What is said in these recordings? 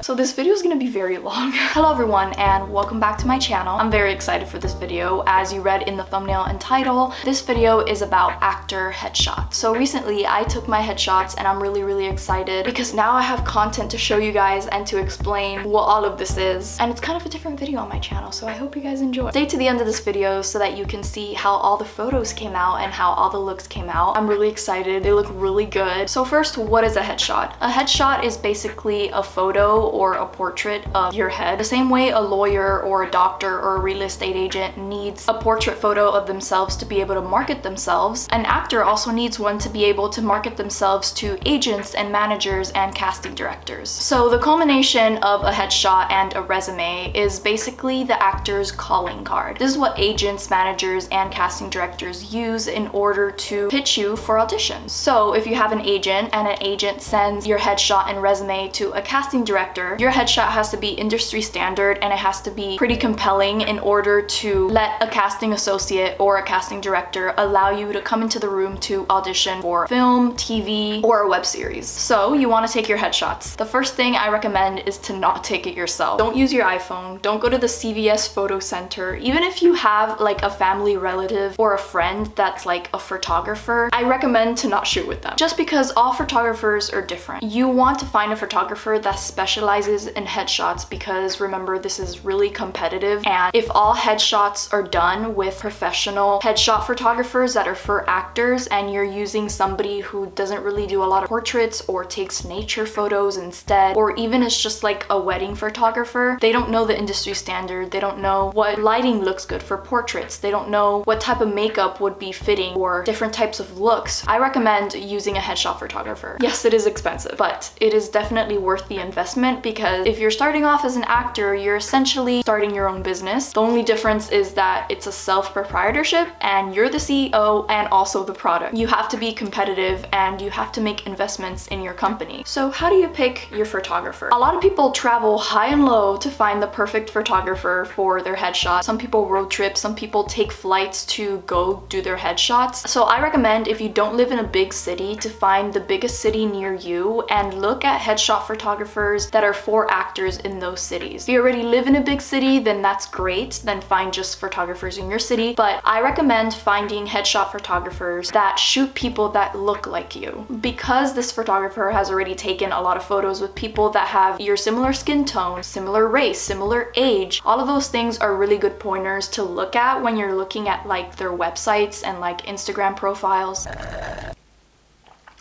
So this video is gonna be very long. Hello everyone and welcome back to my channel. I'm very excited for this video. As you read in the thumbnail and title, this video is about actor headshots. So recently I took my headshots and I'm really excited because now I have content to show you guys and to explain what all of this is. And it's kind of a different video on my channel, so I hope you guys enjoy. Stay to the end of this video so that you can see how all the photos came out and how all the looks came out. I'm really excited. They look really good. So first, what is a headshot? A headshot is basically a photo or a portrait of your head. The same way a lawyer or a doctor or a real estate agent needs a portrait photo of themselves to be able to market themselves, an actor also needs one to be able to market themselves to agents and managers and casting directors. So the culmination of a headshot and a resume is basically the actor's calling card. This is what agents, managers, and casting directors use in order to pitch you for auditions. So if you have an agent and an agent sends your headshot and resume to a casting director, your headshot has to be industry standard and it has to be pretty compelling in order to let a casting associate or a casting director allow you to come into the room to audition for film, TV, or a web series. So you want to take your headshots. The first thing I recommend is to not take it yourself. Don't use your iPhone. Don't go to the CVS photo center. Even if you have like a family relative or a friend that's like a photographer, I recommend to not shoot with them. Just because all photographers are different. You want to find a photographer that specializes in headshots because remember, this is really competitive, and if all headshots are done with professional headshot photographers that are for actors and you're using somebody who doesn't really do a lot of portraits or takes nature photos instead, or even is just like a wedding photographer, they don't know the industry standard, they don't know what lighting looks good for portraits, they don't know what type of makeup would be fitting for different types of looks. I recommend using a headshot photographer. Yes, it is expensive, but it is definitely worth the investment because if you're starting off as an actor, you're essentially starting your own business. The only difference is that it's a self-proprietorship and you're the CEO and also the product. You have to be competitive and you have to make investments in your company. So how do you pick your photographer? A lot of people travel high and low to find the perfect photographer for their headshot. Some people road trip, some people take flights to go do their headshots. So I recommend, if you don't live in a big city, to find the biggest city near you and look at headshot photographers that are for actors in those cities. If you already live in a big city, then that's great. Then find just photographers in your city. But I recommend finding headshot photographers that shoot people that look like you. Because this photographer has already taken a lot of photos with people that have your similar skin tone, similar race, similar age, all of those things are really good pointers to look at when you're looking at like their websites and like Instagram profiles.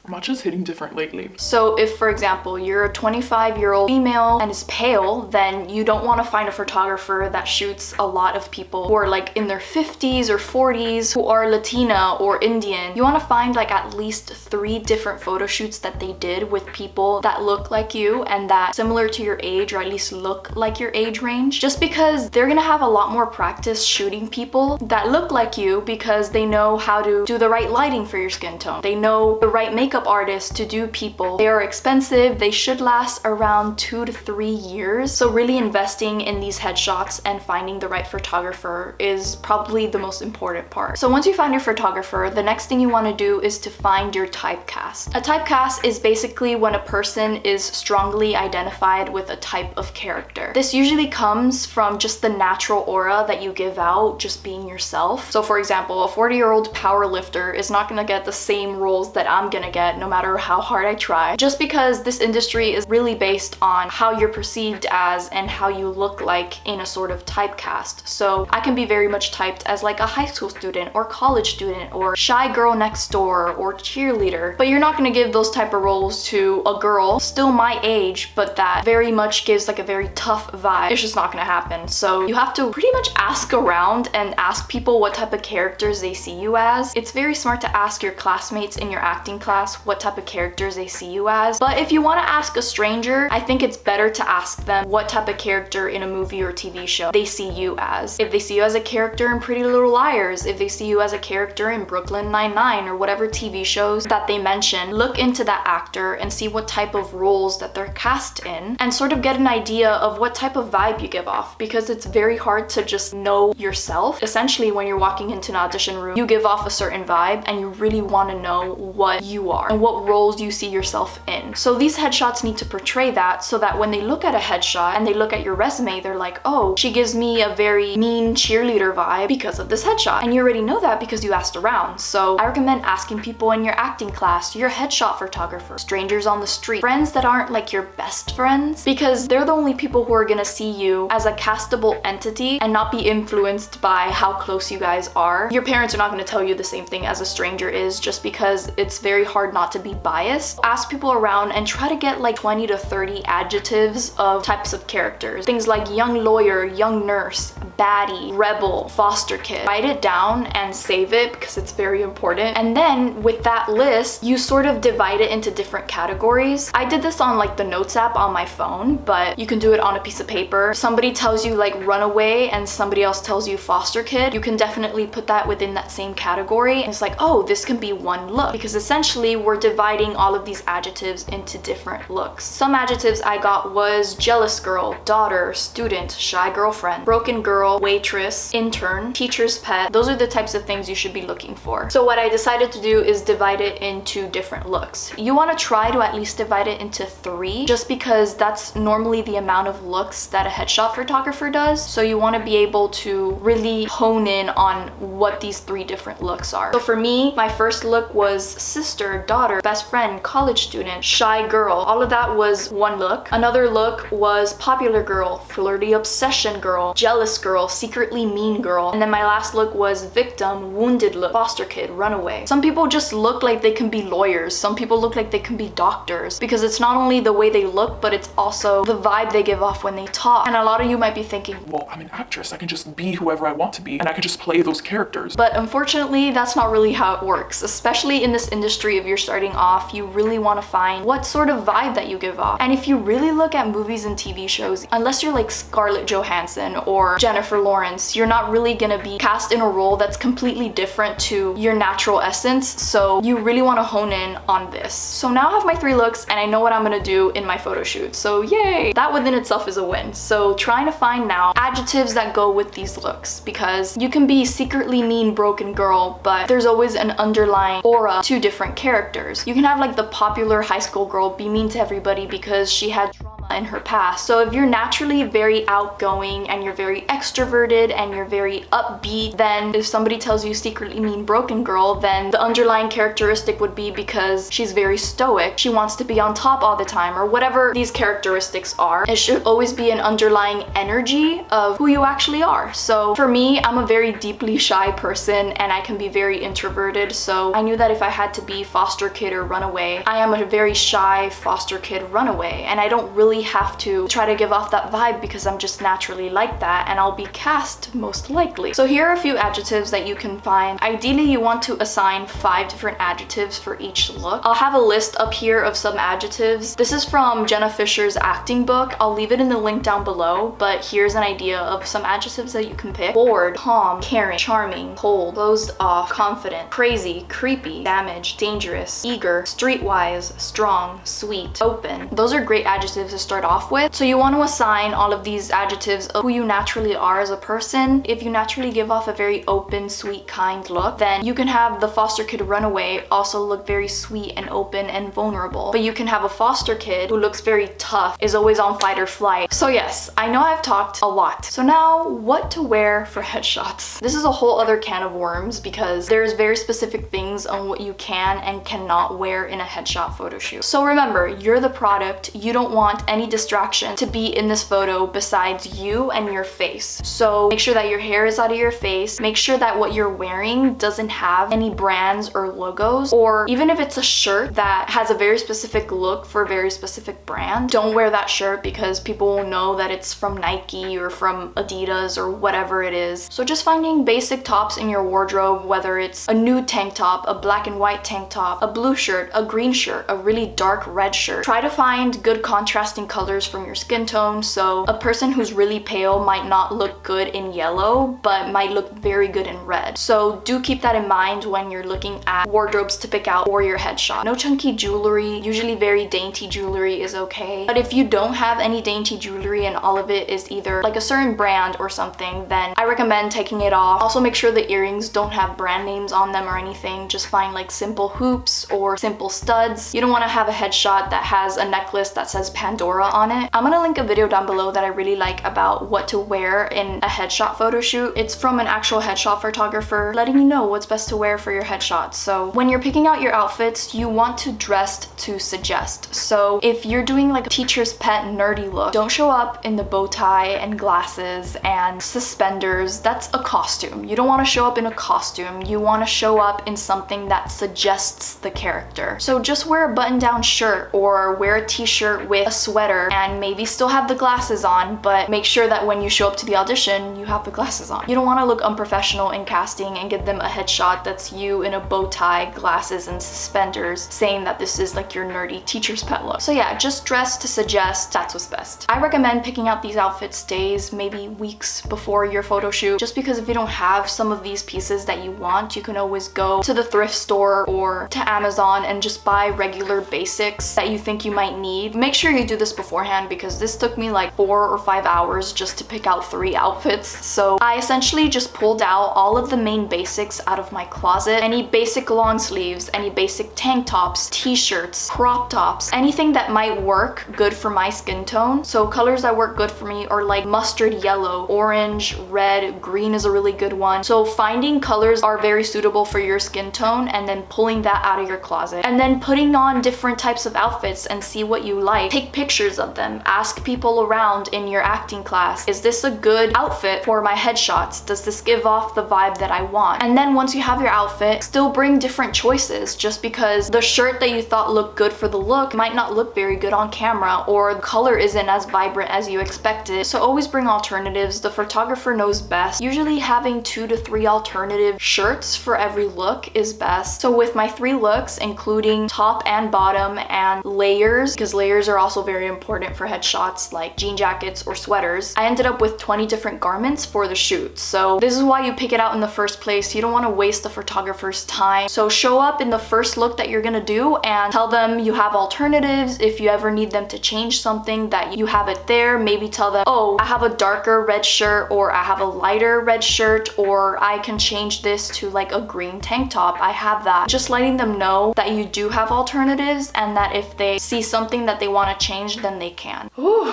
Matcha's hitting different lately. So if, for example, you're a 25-year-old female and is pale, then you don't want to find a photographer that shoots a lot of people who are like in their 50s or 40s who are Latina or Indian. You want to find like at least 3 different photo shoots that they did with people that look like you and that similar to your age, or at least look like your age range, just because they're gonna have a lot more practice shooting people that look like you because they know how to do the right lighting for your skin tone. They know the right makeup artists to do people. They are expensive. They should last around 2 to 3 years. So really investing in these headshots and finding the right photographer is probably the most important part. So once you find your photographer, the next thing you want to do is to find your typecast. A typecast is basically when a person is strongly identified with a type of character. This usually comes from just the natural aura that you give out just being yourself. So for example, a 40-year-old power lifter is not going to get the same roles that I'm gonna get no matter how hard I try, just because this industry is really based on how you're perceived as and how you look like in a sort of typecast. So I can be very much typed as like a high school student or college student or shy girl next door or cheerleader, but you're not going to give those type of roles to a girl still my age but that very much gives like a very tough vibe. It's just not going to happen. So you have to pretty much ask around and ask people what type of characters they see you as. It's very smart to ask your classmates in your acting class what type of characters they see you as. But if you want to ask a stranger, I think it's better to ask them what type of character in a movie or TV show they see you as. If they see you as a character in Pretty Little Liars, if they see you as a character in Brooklyn Nine-Nine or whatever TV shows that they mention, look into that actor and see what type of roles that they're cast in and sort of get an idea of what type of vibe you give off, because it's very hard to just know yourself. Essentially, when you're walking into an audition room, you give off a certain vibe and you really want to know what you are. are and what roles you see yourself in. So these headshots need to portray that, so that when they look at a headshot and they look at your resume, they're like, oh, she gives me a very mean cheerleader vibe because of this headshot. And you already know that because you asked around. So I recommend asking people in your acting class, your headshot photographer, strangers on the street, friends that aren't like your best friends, because they're the only people who are gonna see you as a castable entity and not be influenced by how close you guys are. Your parents are not gonna tell you the same thing as a stranger is, just because it's very hard not to be biased. Ask people around and try to get like 20 to 30 adjectives of types of characters. Things like young lawyer, young nurse, baddie, rebel, foster kid. Write it down and save it because it's very important. And then with that list, you sort of divide it into different categories. I did this on like the notes app on my phone, but you can do it on a piece of paper. Somebody tells you like runaway and somebody else tells you foster kid. You can definitely put that within that same category. And it's like, oh, this can be one look, because essentially we're dividing all of these adjectives into different looks. Some adjectives I got was jealous girl, daughter, student, shy girlfriend, broken girl, waitress, intern, teacher's pet. Those are the types of things you should be looking for. So what I decided to do is divide it into different looks. You want to try to at least divide it into 3, just because that's normally the amount of looks that a headshot photographer does. So you want to be able to really hone in on what these 3 different looks are. So for me, my first look was sister, daughter, best friend, college student, shy girl. All of that was one look. Another look was popular girl, flirty obsession girl, jealous girl, secretly mean girl. And then my last look was victim, wounded look, foster kid, runaway. Some people just look like they can be lawyers. Some people look like they can be doctors, because it's not only the way they look, but it's also the vibe they give off when they talk. And a lot of you might be thinking, well, I'm an actress. I can just be whoever I want to be and I can just play those characters. But unfortunately, that's not really how it works. Especially in this industry, if you're starting off, you really want to find what sort of vibe that you give off. And if you really look at movies and TV shows, unless you're like Scarlett Johansson or Jennifer Lawrence, you're not really gonna be cast in a role that's completely different to your natural essence. So you really want to hone in on this. So now I have my 3 looks and I know what I'm gonna do in my photo shoot. So yay! That within itself is a win. So trying to find now adjectives that go with these looks, because you can be secretly mean broken girl, but there's always an underlying aura to different characters. You can have like the popular high school girl be mean to everybody because she had trauma in her past. So if you're naturally very outgoing and you're very extroverted and you're very upbeat, then if somebody tells you secretly mean broken girl, then the underlying characteristic would be because she's very stoic, she wants to be on top all the time, or whatever these characteristics are. It should always be an underlying energy of who you actually are. So for me, I'm a very deeply shy person and I can be very introverted. So I knew that if I had to be foster kid or runaway, I am a very shy foster kid runaway, and I don't really have to try to give off that vibe because I'm just naturally like that, and I'll be cast most likely. So here are a few adjectives that you can find. Ideally, you want to assign 5 different adjectives for each look. I'll have a list up here of some adjectives. This is from Jenna Fisher's acting book. I'll leave it in the link down below, but here's an idea of some adjectives that you can pick. Bored, calm, caring, charming, cold, closed off, confident, crazy, creepy, damaged, dangerous, eager, streetwise, strong, sweet, open. Those are great adjectives to start off with. So you want to assign all of these adjectives of who you naturally are as a person. If you naturally give off a very open, sweet, kind look, then you can have the foster kid runaway also look very sweet and open and vulnerable. But you can have a foster kid who looks very tough, is always on fight or flight. So yes, I know I've talked a lot. So now, what to wear for headshots? This is a whole other can of worms, because there's very specific things on what you can and cannot wear in a headshot photo shoot. So remember, you're the product. You don't want any distraction to be in this photo besides you and your face. So make sure that your hair is out of your face. Make sure that what you're wearing doesn't have any brands or logos, or even if it's a shirt that has a very specific look for a very specific brand, don't wear that shirt because people will know that it's from Nike or from Adidas or whatever it is. So just finding basic tops in your wardrobe, whether it's a nude tank top, a black and white tank top, a blue shirt, a green shirt, a really dark red shirt. Try to find good contrasting contrasting colors from your skin tone. So a person who's really pale might not look good in yellow, but might look very good in red. So do keep that in mind when you're looking at wardrobes to pick out for your headshot. No chunky jewelry, usually very dainty jewelry is okay. But if you don't have any dainty jewelry and all of it is either like a certain brand or something, then I recommend taking it off. Also make sure the earrings don't have brand names on them or anything. Just find like simple hoops or simple studs. You don't want to have a headshot that has a necklace that says Pandora on it. I'm gonna link a video down below that I really like about what to wear in a headshot photo shoot. It's from an actual headshot photographer letting you know what's best to wear for your headshots. So when you're picking out your outfits, you want to dress to suggest. So if you're doing like a teacher's pet nerdy look, don't show up in the bow tie and glasses and suspenders. That's a costume. You don't want to show up in a costume. You want to show up in something that suggests the character. So just wear a button-down shirt or wear a t-shirt with a sweater and maybe still have the glasses on, but make sure that when you show up to the audition, you have the glasses on. You don't want to look unprofessional in casting and give them a headshot that's you in a bow tie, glasses, and suspenders saying that this is like your nerdy teacher's pet look. So yeah, just dress to suggest. That's what's best. I recommend picking out these outfits days, maybe weeks before your photo shoot, just because if you don't have some of these pieces that you want, you can always go to the thrift store or to Amazon and just buy regular basics that you think you might need. Make sure you do this beforehand because this took me like 4 or 5 hours just to pick out 3 outfits. So I essentially just pulled out all of the main basics out of my closet. Any basic long sleeves, any basic tank tops, t-shirts, crop tops, anything that might work good for my skin tone. So colors that work good for me are like mustard yellow, orange, red, green is a really good one. So finding colors are very suitable for your skin tone and then pulling that out of your closet and then putting on different types of outfits and see what you like. Take pictures of them. Ask people around in your acting class, is this a good outfit for my headshots? Does this give off the vibe that I want? And then once you have your outfit, still bring different choices. Just because the shirt that you thought looked good for the look might not look very good on camera, or the color isn't as vibrant as you expected. So always bring alternatives. The photographer knows best. Usually having 2 to 3 alternative shirts for every look is best. So with my 3 looks, including top and bottom and layers, because layers are also very important for headshots like jean jackets or sweaters, I ended up with 20 different garments for the shoot. So this is why you pick it out in the first place. You don't want to waste the photographer's time. So show up in the first look that you're gonna do and tell them you have alternatives. If you ever need them to change something, that you have it there. Maybe tell them, oh, I have a darker red shirt, or I have a lighter red shirt, or I can change this to like a green tank top. I have that. Just letting them know that you do have alternatives and that if they see something that they want to change, then they can. Whew.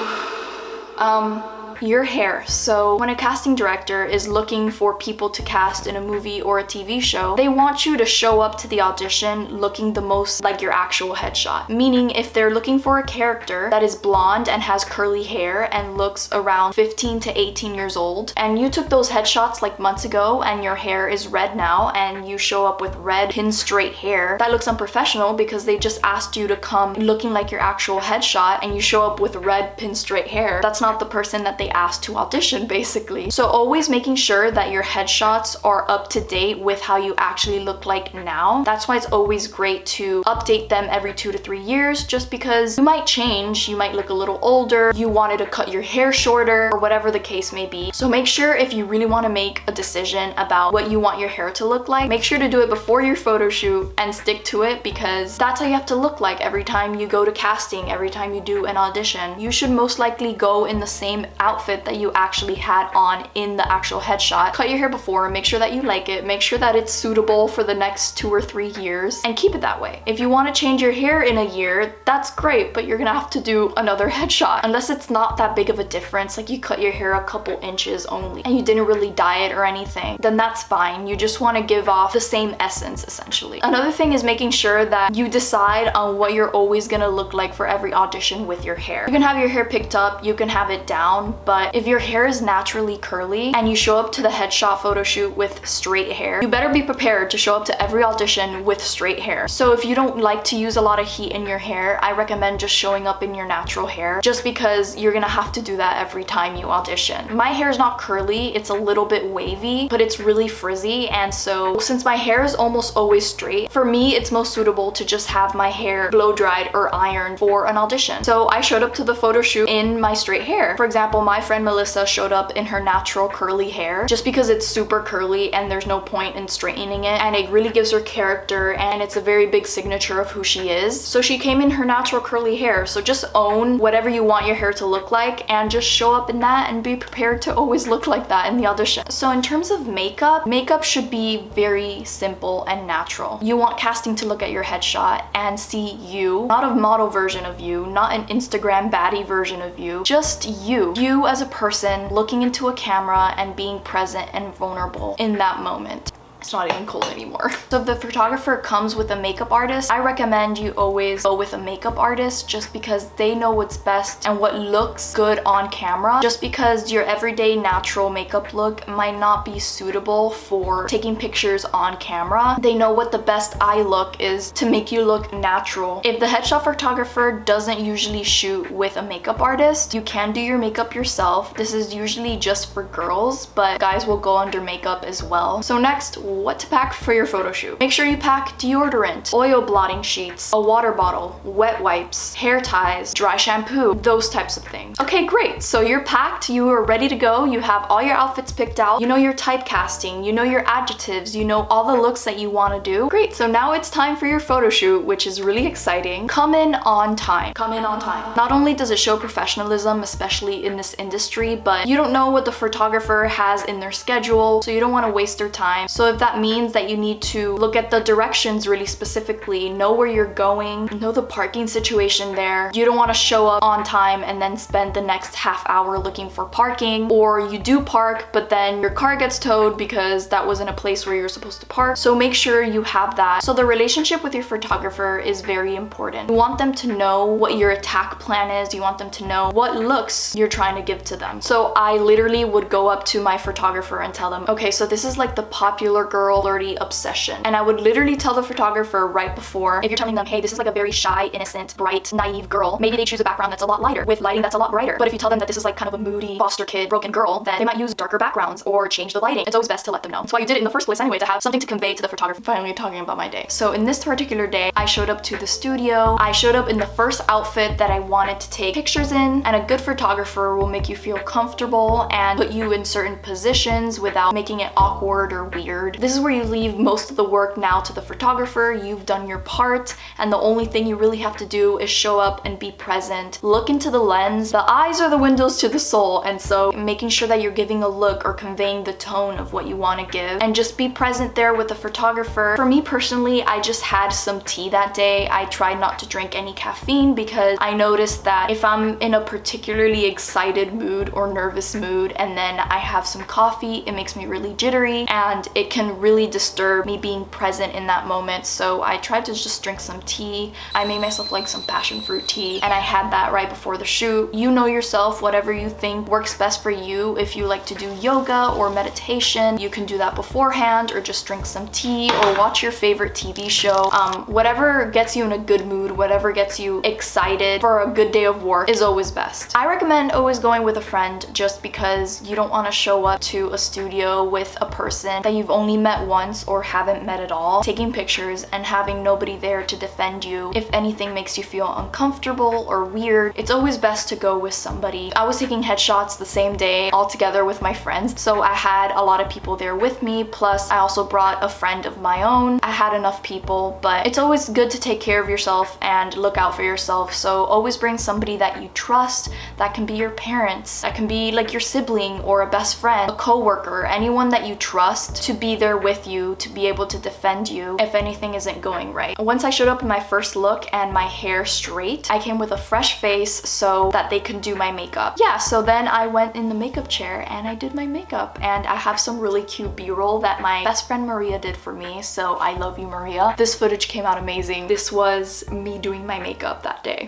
Your hair. So when a casting director is looking for people to cast in a movie or a TV show, they want you to show up to the audition looking the most like your actual headshot. Meaning if they're looking for a character that is blonde and has curly hair and looks around 15 to 18 years old, and you took those headshots like months ago and your hair is red now and you show up with red pin straight hair, that looks unprofessional because they just asked you to come looking like your actual headshot and you show up with red pin straight hair. That's not the person that they asked to audition, basically. So always making sure that your headshots are up to date with how you actually look like now. That's why it's always great to update them every 2 to 3 years, just because you might change, you might look a little older, you wanted to cut your hair shorter, or whatever the case may be. So make sure if you really want to make a decision about what you want your hair to look like, make sure to do it before your photo shoot and stick to it, because that's how you have to look like every time you go to casting, every time you do an audition. You should most likely go in the same outfit that you actually had on in the actual headshot. Cut your hair before, make sure that you like it, make sure that it's suitable for the next 2 or 3 years, and keep it that way. If you want to change your hair in a year, that's great, but you're gonna have to do another headshot. Unless it's not that big of a difference, like you cut your hair a couple inches only and you didn't really dye it or anything, then that's fine. You just want to give off the same essence, essentially. Another thing is making sure that you decide on what you're always gonna look like for every audition with your hair. You can have your hair picked up, you can have it down, but but if your hair is naturally curly and you show up to the headshot photo shoot with straight hair, you better be prepared to show up to every audition with straight hair. So if you don't like to use a lot of heat in your hair, I recommend just showing up in your natural hair, just because you're gonna have to do that every time you audition. My hair is not curly, it's a little bit wavy, but it's really frizzy, and so since my hair is almost always straight, for me it's most suitable to just have my hair blow dried or ironed for an audition. So I showed up to the photo shoot in my straight hair. For example, my friend Melissa showed up in her natural curly hair just because it's super curly and there's no point in straightening it, and it really gives her character and it's a very big signature of who she is. So she came in her natural curly hair. So just own whatever you want your hair to look like and just show up in that and be prepared to always look like that in the audition. So in terms of makeup should be very simple and natural. You want casting to look at your headshot and see you, not a model version of you, not an Instagram baddie version of you, just you. You as a person looking into a camera and being present and vulnerable in that moment. It's not even cold anymore. So if the photographer comes with a makeup artist, I recommend you always go with a makeup artist just because they know what's best and what looks good on camera. Just because your everyday natural makeup look might not be suitable for taking pictures on camera, they know what the best eye look is to make you look natural. If the headshot photographer doesn't usually shoot with a makeup artist, you can do your makeup yourself. This is usually just for girls, but guys will go under makeup as well. So next, what to pack for your photo shoot. Make sure you pack deodorant, oil blotting sheets, a water bottle, wet wipes, hair ties, dry shampoo, those types of things. Okay, great. So you're packed, you are ready to go, you have all your outfits picked out, you know your typecasting, you know your adjectives, you know all the looks that you want to do. Great, so now it's time for your photo shoot, which is really exciting. Come in on time. Come in on time. Not only does it show professionalism, especially in this industry, but you don't know what the photographer has in their schedule, so you don't want to waste their time. So if that means that you need to look at the directions really specifically, know where you're going, know the parking situation there. You don't want to show up on time and then spend the next half hour looking for parking, or you do park but then your car gets towed because that wasn't a place where you're supposed to park. So make sure you have that. So the relationship with your photographer is very important. You want them to know what your attack plan is. You want them to know what looks you're trying to give to them. So I literally would go up to my photographer and tell them, okay, so this is like the popular girl flirty obsession. And I would literally tell the photographer right before, if you're telling them, hey, this is like a very shy, innocent, bright, naive girl, maybe they choose a background that's a lot lighter with lighting that's a lot brighter. But if you tell them that this is like kind of a moody foster kid, broken girl, then they might use darker backgrounds or change the lighting. It's always best to let them know. That's why you did it in the first place anyway, to have something to convey to the photographer. Finally talking about my day. So in this particular day, I showed up to the studio. I showed up in the first outfit that I wanted to take pictures in, and a good photographer will make you feel comfortable and put you in certain positions without making it awkward or weird. This is where you leave most of the work now to the photographer. You've done your part, and the only thing you really have to do is show up and be present. Look into the lens. The eyes are the windows to the soul, and so making sure that you're giving a look or conveying the tone of what you want to give, and just be present there with the photographer. For me personally, I just had some tea that day. I tried not to drink any caffeine because I noticed that if I'm in a particularly excited mood or nervous mood and then I have some coffee, it makes me really jittery and it can really disturb me being present in that moment. So I tried to just drink some tea. I made myself like some passion fruit tea, and I had that right before the shoot. You know yourself, whatever you think works best for you. If you like to do yoga or meditation, you can do that beforehand, or just drink some tea or watch your favorite TV show. Whatever gets you in a good mood, whatever gets you excited for a good day of work is always best. I recommend always going with a friend, just because you don't want to show up to a studio with a person that you've only met once or haven't met at all, taking pictures and having nobody there to defend you. If anything makes you feel uncomfortable or weird, it's always best to go with somebody. I was taking headshots the same day all together with my friends, so I had a lot of people there with me, plus I also brought a friend of my own. I had enough people, but it's always good to take care of yourself and look out for yourself. So always bring somebody that you trust. That can be your parents, that can be like your sibling or a best friend, a coworker, anyone that you trust to be there with you, to be able to defend you if anything isn't going right. Once I showed up in my first look and my hair straight, I came with a fresh face so that they could do my makeup. Yeah, so then I went in the makeup chair and I did my makeup, and I have some really cute b-roll that my best friend Maria did for me, so I love you, Maria. This footage came out amazing. This was me doing my makeup that day.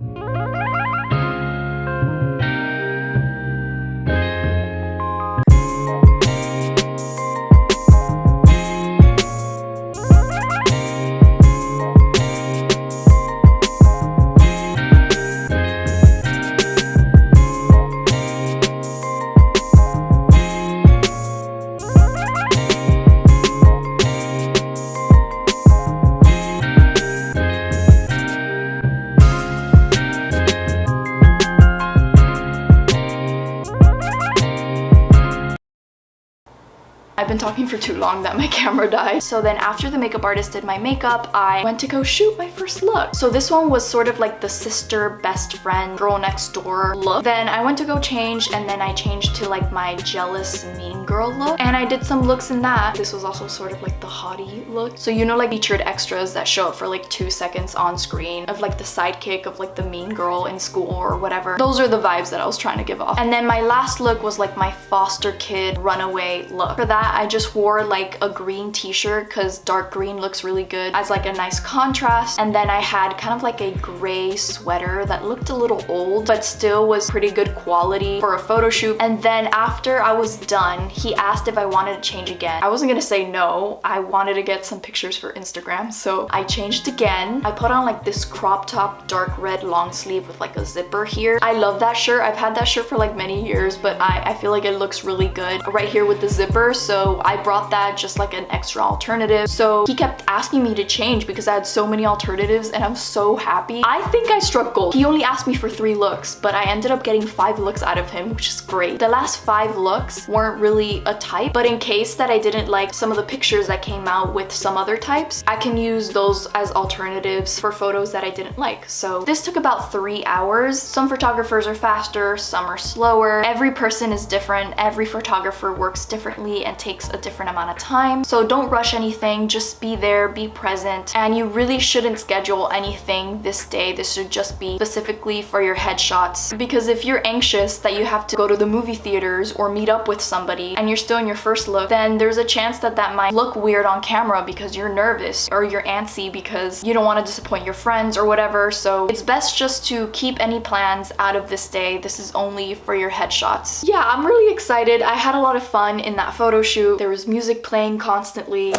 talking for too long that my camera died. So then after the makeup artist did my makeup, I went to go shoot my first look. So this one was sort of like the sister, best friend, girl next door look. Then I went to go change, and then I changed to like my jealous mean girl look. And I did some looks in that. This was also sort of like the hottie look. So you know, like featured extras that show up for like 2 seconds on screen of like the sidekick of like the mean girl in school or whatever. Those are the vibes that I was trying to give off. And then my last look was like my foster kid runaway look. For that, I just wore like a green t-shirt because dark green looks really good as like a nice contrast. And then I had kind of like a gray sweater that looked a little old but still was pretty good quality for a photo shoot. And then after I was done, he asked if I wanted to change again. I wasn't gonna say no. I wanted to get some pictures for Instagram, so I changed again. I put on like this crop top dark red long sleeve with like a zipper here. I love that shirt. I've had that shirt for like many years, but I feel like it looks really good right here with the zipper, so I brought that just like an extra alternative. So he kept asking me to change because I had so many alternatives, and I'm so happy. I think I struck gold. He only asked me for 3 looks, but I ended up getting 5 looks out of him, which is great. The last 5 looks weren't really a type, but in case that I didn't like some of the pictures that came out with some other types, I can use those as alternatives for photos that I didn't like. So this took about 3 hours. Some photographers are faster, some are slower. Every person is different. Every photographer works differently and takes a different amount of time. So don't rush anything, just be there, be present. And you really shouldn't schedule anything this day. This should just be specifically for your headshots. Because if you're anxious that you have to go to the movie theaters or meet up with somebody and you're still in your first look, then there's a chance that that might look weird on camera because you're nervous or you're antsy because you don't want to disappoint your friends or whatever. So it's best just to keep any plans out of this day. This is only for your headshots. Yeah, I'm really excited. I had a lot of fun in that photo shoot. There was music playing constantly.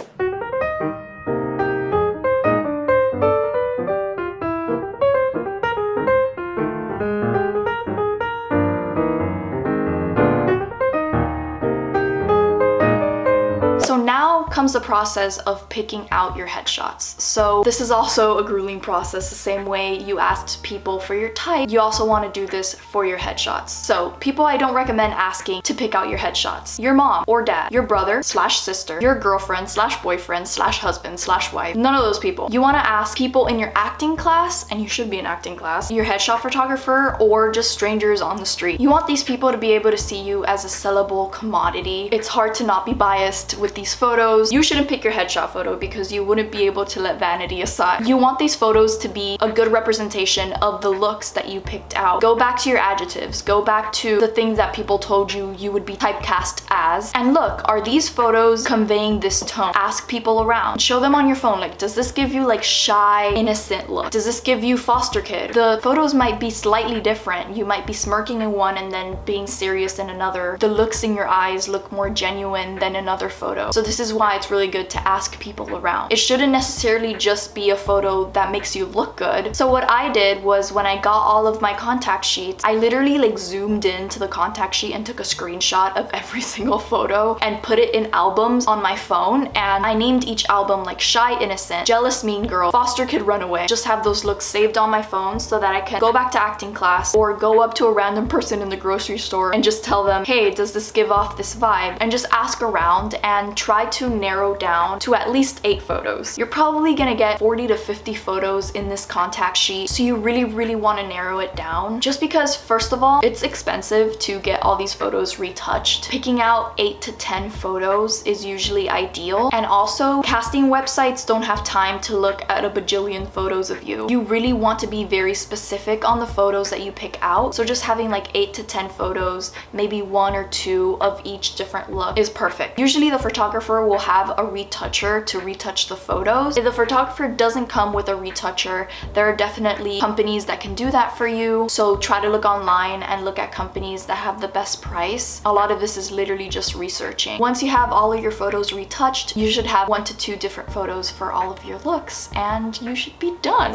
So now comes the process of picking out your headshots. So this is also a grueling process. The same way you asked people for your type, you also want to do this for your headshots. So people I don't recommend asking to pick out your headshots: your mom or dad, your brother slash sister, your girlfriend slash boyfriend slash husband slash wife. None of those people. You want to ask people in your acting class, and you should be in acting class, your headshot photographer, or just strangers on the street. You want these people to be able to see you as a sellable commodity. It's hard to not be biased with these photos. You shouldn't pick your headshot photo because you wouldn't be able to let vanity aside. You want these photos to be a good representation of the looks that you picked out. Go back to your adjectives. Go back to the things that people told you you would be typecast as. And look, are these photos conveying this tone? Ask people around. Show them on your phone. Like, does this give you like shy, innocent look? Does this give you foster kid? The photos might be slightly different. You might be smirking in one and then being serious in another. The looks in your eyes look more genuine than another photo. So this is why it's really good to ask people around. It shouldn't necessarily just be a photo that makes you look good. So what I did was, when I got all of my contact sheets, I literally like zoomed into the contact sheet and took a screenshot of every single photo and put it in albums on my phone. And I named each album like Shy Innocent, Jealous Mean Girl, Foster Kid Runaway. Just have those looks saved on my phone so that I can go back to acting class or go up to a random person in the grocery store and just tell them, hey, does this give off this vibe? And just ask around and try to narrow down to at least 8 photos. You're probably gonna get 40 to 50 photos in this contact sheet, so you really want to narrow it down, just because first of all, it's expensive to get all these photos retouched. Picking out 8 to 10 photos is usually ideal, and also casting websites don't have time to look at a bajillion photos of you. You really want to be very specific on the photos that you pick out, so just having like 8 to 10 photos, maybe 1 or 2 of each different look is perfect. Usually the photographer will have a retoucher to retouch the photos. If the photographer doesn't come with a retoucher, there are definitely companies that can do that for you. So try to look online and look at companies that have the best price. A lot of this is literally just researching. Once you have all of your photos retouched, you should have 1 to 2 different photos for all of your looks, and you should be done.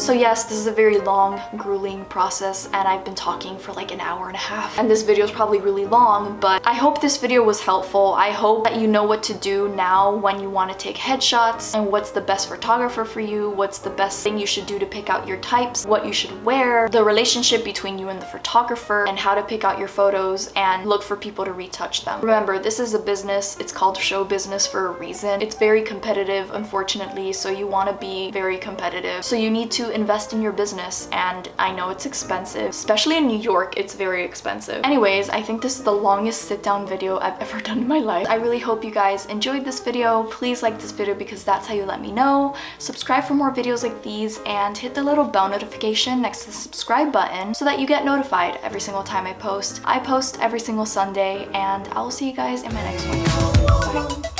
So yes, this is a very long, grueling process, and I've been talking for like an hour and a half. And this video is probably really long, but I hope this video was helpful. I hope that you know what to do now when you want to take headshots, and what's the best photographer for you, what's the best thing you should do to pick out your types, what you should wear, the relationship between you and the photographer, and how to pick out your photos and look for people to retouch them. Remember, this is a business. It's called show business for a reason. It's very competitive, unfortunately, so you want to be very competitive. So you need to invest in your business, and I know it's expensive, especially in New York. It's very expensive. Anyways, I think this is the longest sit down video I've ever done in my life. I really hope you guys enjoyed this video. Please like this video because that's how you let me know. Subscribe for more videos like these, and hit the little bell notification next to the subscribe button so that you get notified every single time I post. I post every single Sunday, and I will see you guys in my next one. Bye.